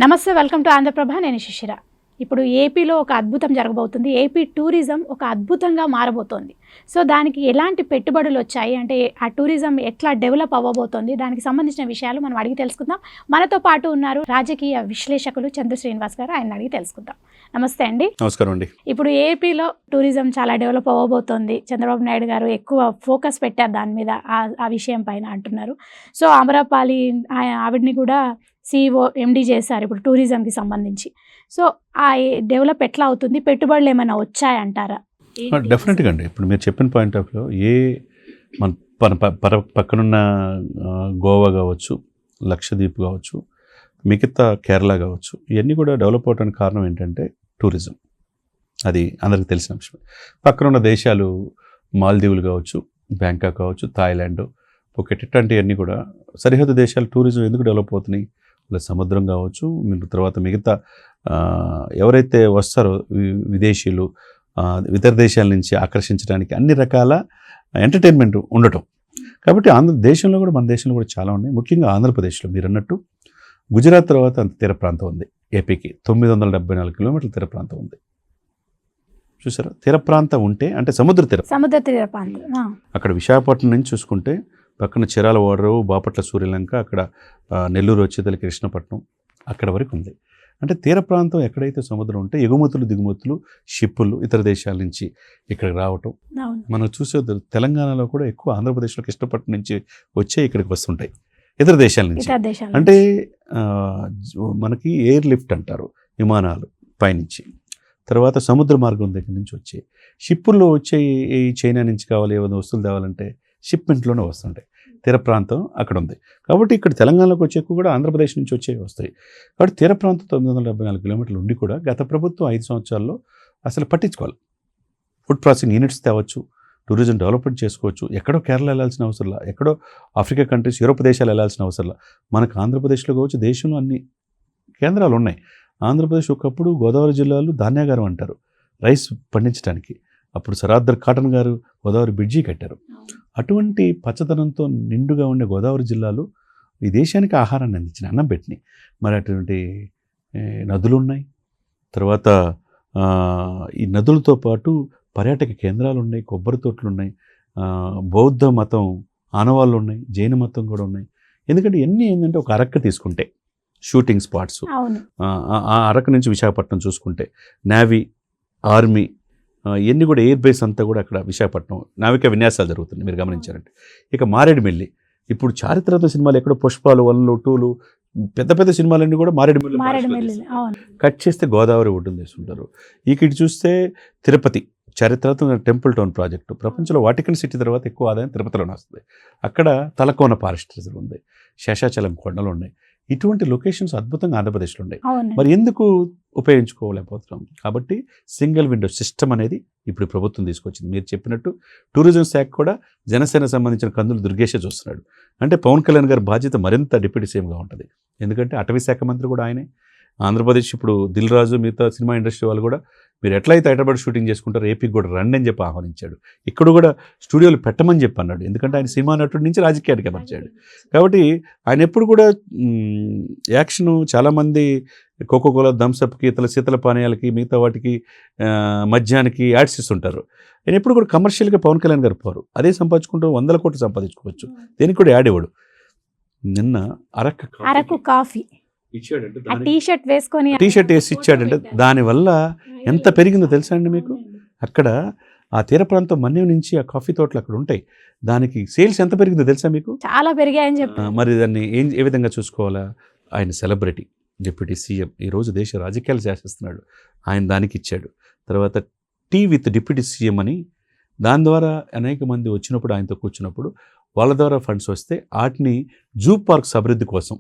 నమస్తే, welcome to Andhraprabha. నేను శిశిర. ఇప్పుడు ఏపీలో ఒక అద్భుతం జరగబోతుంది. ఏపీ టూరిజం ఒక అద్భుతంగా మారబోతోంది. సో దానికి ఎలాంటి పెట్టుబడులు వచ్చాయి, అంటే ఆ టూరిజం ఎట్లా డెవలప్ అవ్వబోతోంది, దానికి సంబంధించిన విషయాలు మనం అడిగి తెలుసుకుందాం. మనతో పాటు ఉన్నారు రాజకీయ విశ్లేషకులు చంద్ర శ్రీనివాస్ గారు. ఆయన అడిగి తెలుసుకుందాం. నమస్తే అండి. నమస్కారం అండి. ఇప్పుడు ఏపీలో టూరిజం చాలా డెవలప్ అవ్వబోతోంది. చంద్రబాబు నాయుడు గారు ఎక్కువ ఫోకస్ పెట్టారు దాని మీద, ఆ విషయం పైన అంటున్నారు. సో అమరాపాలి ఆవిడ్ని కూడా CEO MD చేశారు ఇప్పుడు టూరిజంకి సంబంధించి. సో ఆ డెవలప్ ఎట్లా అవుతుంది, పెట్టుబడులు ఏమైనా వచ్చాయంటారా? డెఫినెట్గా అండి. ఇప్పుడు మీరు చెప్పిన పాయింట్ ఆఫ్ వ్యూ మన పక్కనున్న గోవా కావచ్చు, లక్షద్వీప్ కావచ్చు, మిగతా కేరళ కావచ్చు, ఇవన్నీ కూడా డెవలప్ అవడానికి కారణం ఏంటంటే టూరిజం. అది అందరికీ తెలిసిన అంశం. పక్కనున్న దేశాలు మాల్దీవులు కావచ్చు, బ్యాంకాక్ కావచ్చు, థాయిలాండ్, పుకెట్, ఇట్లాంటివన్నీ కూడా సరిహద్దు దేశాలు టూరిజం ఎందుకు డెవలప్ అవుతున్నాయి? సముద్రం కావచ్చు, మీరు తర్వాత మిగతా ఎవరైతే వస్తారో విదేశీయులు ఇతర దేశాల నుంచి ఆకర్షించడానికి అన్ని రకాల ఎంటర్టైన్మెంట్ ఉండటం. కాబట్టి దేశంలో కూడా, మన దేశంలో కూడా చాలా ఉన్నాయి. ముఖ్యంగా ఆంధ్రప్రదేశ్లో మీరు అన్నట్టు గుజరాత్ తర్వాత అంత తీర ప్రాంతం ఉంది. ఏపీకి 974 కిలోమీటర్ల తీర ప్రాంతం ఉంది. చూసారా? తీర ప్రాంతం ఉంటే అంటే సముద్ర తీర ప్రాంతం. అక్కడ విశాఖపట్నం నుంచి చూసుకుంటే పక్కన చిరాల ఓడరు, బాపట్ల, సూర్యలంక, అక్కడ నెల్లూరు వచ్చేతలకి కృష్ణపట్నం, అక్కడ వరకు ఉంది. అంటే తీర ప్రాంతం ఎక్కడైతే సముద్రం ఉంటే ఎగుమతులు దిగుమతులు షిప్పులు ఇతర దేశాల నుంచి ఇక్కడికి రావటం మనం చూసే. తెలంగాణలో కూడా ఎక్కువ ఆంధ్రప్రదేశ్లో కృష్ణపట్నం నుంచి వచ్చే ఇక్కడికి వస్తుంటాయి ఇతర దేశాల నుంచి. అంటే మనకి ఎయిర్ లిఫ్ట్ అంటారు, విమానాలు పైనుంచి. తర్వాత సముద్ర మార్గం దగ్గర నుంచి వచ్చే షిప్పుల్లో వచ్చే ఈ చైనా నుంచి కావాలి ఏమైనా వస్తువులు తేవాలంటే షిప్మెంట్లోనే వస్తుంటాయి. తీర ప్రాంతం అక్కడ ఉంది. కాబట్టి ఇక్కడ తెలంగాణలోకి వచ్చే కూడా ఆంధ్రప్రదేశ్ నుంచి వచ్చేవి వస్తాయి. కాబట్టి తీర ప్రాంతం 974 కిలోమీటర్లు ఉండి కూడా గత ప్రభుత్వం 5 సంవత్సరాల్లో అసలు పట్టించుకోవాలి. ఫుడ్ ప్రాసెసింగ్ యూనిట్స్ తేవచ్చు, టూరిజం డెవలప్మెంట్ చేసుకోవచ్చు. ఎక్కడో కేరళ వెళ్ళాల్సిన అవసరంలా, ఎక్కడో ఆఫ్రికా కంట్రీస్, యూరోప్ దేశాలు వెళ్ళాల్సిన అవసరంలా. మనకు ఆంధ్రప్రదేశ్లో కావచ్చు, దేశంలో అన్ని కేంద్రాలు ఉన్నాయి. ఆంధ్రప్రదేశ్ ఒకప్పుడు గోదావరి జిల్లాలో ధాన్యాగారం అంటారు, రైస్ పండించడానికి. అప్పుడు సరాద్దర్ కాటన్ గారు గోదావరి బ్రిడ్జి కట్టారు. అటువంటి పచ్చదనంతో నిండుగా ఉండే గోదావరి జిల్లాలో ఈ దేశానికి ఆహారాన్ని అందించిన, అన్నం పెట్టినాయి. మరి అటువంటి నదులు ఉన్నాయి. తర్వాత ఈ నదులతో పాటు పర్యాటక కేంద్రాలు ఉన్నాయి, కొబ్బరి తోటలు ఉన్నాయి, బౌద్ధ మతం ఆనవాళ్ళు ఉన్నాయి, జైన మతం కూడా ఉన్నాయి. ఎందుకంటే ఎన్ని ఏంటంటే ఒక అరక్క తీసుకుంటే షూటింగ్ స్పాట్స్, ఆ అరకు నుంచి విశాఖపట్నం చూసుకుంటే నేవీ, ఆర్మీ, ఇవన్నీ కూడా ఎయిర్ బేస్ అంతా కూడా అక్కడ విశాఖపట్నం నావికా విన్యాసాలు జరుగుతుంది. మీరు గమనించారంటే ఇక మారేడుమిల్లి, ఇప్పుడు చారిత్రక సినిమాలు ఎక్కడో పుష్పాలు 1, 2 పెద్ద పెద్ద సినిమాలన్నీ కూడా మారేడుమిల్లి కట్ చేస్తే గోదావరి ఒడ్డున తీసుకుంటారు. ఇటు చూస్తే తిరుపతి చారిత్రాత్మక టెంపుల్ టౌన్ ప్రాజెక్టు, ప్రపంచంలో వాటికన్ సిటీ తర్వాత ఎక్కువ ఆదాయం తిరుపతిలోనే వస్తుంది. అక్కడ తలకోన ఫారెస్ట్ రిజర్వ్ ఉంది, శేషాచలం కొండలు ఉన్నాయి. ఇటువంటి లొకేషన్స్ అద్భుతంగా ఆంధ్రప్రదేశ్లో ఉన్నాయి. మరి ఎందుకు ఉపయోగించుకోలేకపోతున్నాం? కాబట్టి సింగిల్ విండో సిస్టమ్ అనేది ఇప్పుడు ప్రభుత్వం తీసుకొచ్చింది. మీరు చెప్పినట్టు టూరిజం శాఖ కూడా జనసేన సంబంధించిన కందులు దుర్గేషే చూస్తున్నాడు. అంటే పవన్ కళ్యాణ్ గారి బాధ్యత మరింత డిప్యూటీ సీఎంగా ఉంటుంది. ఎందుకంటే అటవీ శాఖ మంత్రి కూడా ఆయనే. ఆంధ్రప్రదేశ్ ఇప్పుడు దిల్ రాజు, మిగతా సినిమా ఇండస్ట్రీ వాళ్ళు కూడా మీరు ఎట్లయితే హైదరాబాద్ షూటింగ్ చేసుకుంటారో ఏపీకి కూడా రండి అని చెప్పి ఆహ్వానించాడు. ఇక్కడ కూడా స్టూడియోలు పెట్టమని చెప్పి అన్నాడు. ఎందుకంటే ఆయన సినిమా నటుడి నుంచి రాజకీయానికి అమర్చాడు. కాబట్టి ఆయన ఎప్పుడు కూడా యాక్షను, చాలామంది కోకోకోలా, థమ్స్అప్కి, ఇతర శీతల పానీయాలకి, మిగతా వాటికి, మద్యానికి యాడ్స్ ఇస్తుంటారు. ఆయన ఎప్పుడు కూడా కమర్షియల్గా పవన్ కళ్యాణ్ గారు పోరు. అదే సంపాదించుకుంటూ 100 కోట్లు సంపాదించుకోవచ్చు. దేనికి కూడా యాడ్ ఇవ్వడు. నిన్న అరకు కాఫీ టీషర్ట్ వేసి ఇచ్చాడంటే దానివల్ల ఎంత పెరిగిందో తెలుసా అండి మీకు? అక్కడ ఆ తీర ప్రాంతం మన్యం నుంచి ఆ కాఫీ తోటలు అక్కడ ఉంటాయి. దానికి సేల్స్ ఎంత పెరిగిందో తెలుసా మీకు? చాలా పెరిగాయని చెప్పి. మరి దాన్ని ఏ విధంగా చూసుకోవాలా? ఆయన సెలబ్రిటీ, డిప్యూటీ సీఎం, ఈరోజు దేశ రాజకీయాలు శాసిస్తున్నాడు. ఆయన దానికి ఇచ్చాడు. తర్వాత టీ విత్ డిప్యూటీ సీఎం అని, దాని ద్వారా అనేక మంది వచ్చినప్పుడు, ఆయనతో కూర్చున్నప్పుడు వాళ్ళ ద్వారా ఫండ్స్ వస్తే వాటిని జూ పార్క్స్ అభివృద్ధి కోసం,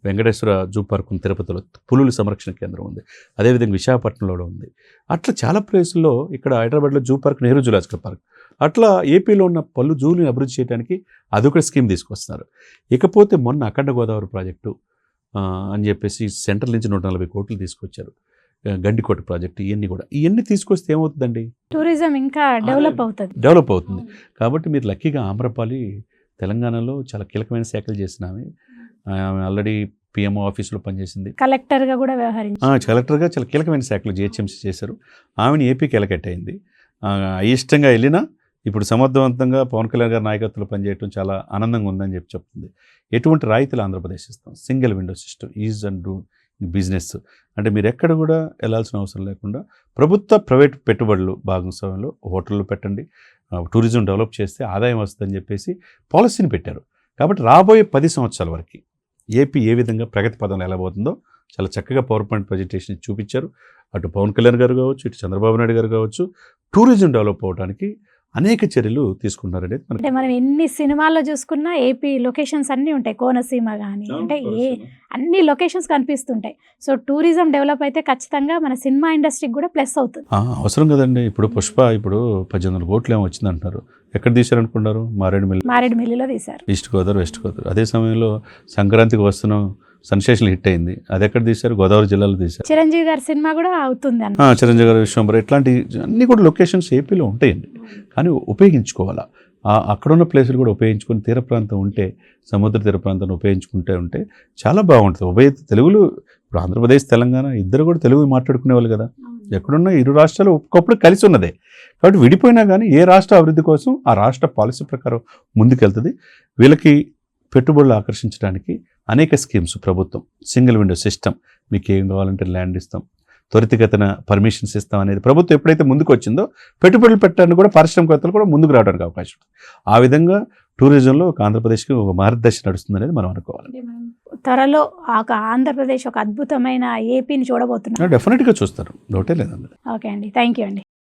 వెంకటేశ్వర జూ పార్క్ ఉంది తిరుపతిలో, పులుల సంరక్షణ కేంద్రం ఉంది, అదేవిధంగా విశాఖపట్నంలో ఉంది. అట్లా చాలా ప్లేసుల్లో, ఇక్కడ హైదరాబాద్లో zoo park, Nehru zoological park, అట్లా ఏపీలో ఉన్న పలు జూలని అభివృద్ధి చేయడానికి అదొక స్కీమ్ తీసుకొస్తున్నారు. ఇకపోతే మొన్న అఖండ గోదావరి ప్రాజెక్టు అని చెప్పేసి సెంట్రల్ నుంచి 140 కోట్లు తీసుకొచ్చారు. గండికోట ప్రాజెక్టు, ఇవన్నీ తీసుకొస్తే ఏమవుతుందండి? టూరిజం ఇంకా డెవలప్ అవుతుంది. కాబట్టి మీరు లక్కీగా ఆమ్రపాలి తెలంగాణలో చాలా కీలకమైన శాఖలు చేసినామే. ఆమె ఆల్రెడీ పిఎంఓ ఆఫీసులో పనిచేసింది. కలెక్టర్గా కూడా వ్యవహరించారు. కలెక్టర్గా చాలా కీలకమైన శాఖలు జిహెచ్ఎంసీ చేశారు. ఆమెను ఏపీకి ఎలకెట్ అయింది. అయిష్టంగా వెళ్ళినా ఇప్పుడు సమర్థవంతంగా పవన్ కళ్యాణ్ గారి నాయకత్వంలో పనిచేయడం చాలా ఆనందంగా ఉందని చెప్తుంది. ఎటువంటి రాయితీలు ఆంధ్రప్రదేశ్ ఇస్తాం, single window system, is and do business. అంటే మీరు ఎక్కడ కూడా వెళ్ళాల్సిన అవసరం లేకుండా ప్రభుత్వ ప్రైవేట్ పెట్టుబడులు భాగస్వామ్యంలో హోటళ్ళు పెట్టండి, టూరిజం డెవలప్ చేస్తే ఆదాయం వస్తుందని చెప్పేసి పాలసీని పెట్టారు. కాబట్టి రాబోయే 10 సంవత్సరాల వరకు ఏపీ ఏ విధంగా ప్రగతి పదంలో ఎలా పోతుందో చాలా చక్కగా పవర్ పాయింట్ ప్రజెంటేషన్ చూపించారు. అటు పవన్ కళ్యాణ్ గారు కావచ్చు, ఇటు చంద్రబాబు నాయుడు గారు కావచ్చు, టూరిజం డెవలప్ అవ్వడానికి అనేక చర్యలు తీసుకున్నారనేది అంటే మనం ఎన్ని సినిమాల్లో చూసుకున్నా ఏపీ లొకేషన్స్ అన్నీ ఉంటాయి, కోనసీమ కానీ అంటే అన్ని లొకేషన్స్ కనిపిస్తుంటాయి. సో టూరిజం డెవలప్ అయితే ఖచ్చితంగా మన సినిమా ఇండస్ట్రీకి కూడా ప్లస్ అవుతుంది. అవసరం కదండి. ఇప్పుడు పుష్ప 1800 కోట్లు ఏమో వచ్చింది అంటున్నారు. ఎక్కడ తీశారనుకున్నారు? మారేడుమిల్లిలో తీశారు, ఈస్ట్ గోదావరి, వెస్ట్ గోదావరి. అదే సమయంలో సంక్రాంతికి వస్తున్నాం సెన్సేషన్ హిట్ అయింది. అది ఎక్కడ తీశారు? గోదావరి జిల్లాలో తీశారు. చిరంజీవి గారి సినిమా కూడా అవుతుంది అన్న. చిరంజీవి గారి విశ్వంబర ఇట్లాంటి అన్ని కూడా లొకేషన్స్ ఏపీలో ఉంటాయండి. కానీ ఉపయోగించుకోవాలా, అక్కడున్న ప్లేసులు కూడా ఉపయోగించుకొని తీర ప్రాంతం ఉంటే, సముద్ర తీర ప్రాంతాన్ని ఉపయోగించుకుంటే చాలా బాగుంటుంది. తెలుగులో ఇప్పుడు ఆంధ్రప్రదేశ్ తెలంగాణ ఇద్దరు కూడా తెలుగు మాట్లాడుకునేవాళ్ళు కదా. ఎక్కడున్నా ఇరు రాష్ట్రాలు ఒకప్పుడు కలిసి ఉన్నదే. కాబట్టి విడిపోయినా కానీ ఏ రాష్ట్ర అభివృద్ధి కోసం ఆ రాష్ట్ర పాలసీ ప్రకారం ముందుకెళ్తుంది. వీళ్ళకి పెట్టుబడులు ఆకర్షించడానికి అనేక స్కీమ్స్ ప్రభుత్వం, సింగిల్ విండో సిస్టమ్, మీకు ఏం కావాలంటే ల్యాండ్ ఇస్తాం, త్వరితగతిన పర్మిషన్స్ ఇస్తాం అనేది ప్రభుత్వం ఎప్పుడైతే ముందుకు వచ్చిందో పెట్టుబడులు పెట్టడానికి కూడా పారిశ్రామికవేత్తలు కూడా ముందుకు రావడానికి అవకాశం ఉంది. ఆ విధంగా టూరిజంలో ఒక ఆంధ్రప్రదేశ్కి ఒక మార్గదర్శి నడుస్తుంది అనేది మనం అనుకోవాలి. త్వరలో ఒక ఆంధ్రప్రదేశ్ ఒక అద్భుతమైన ఏపీని చూడబోతున్నాం. డెఫినెట్గా చూస్తారు, డౌటే లేదండి. ఓకే అండి, థ్యాంక్ యూ అండి.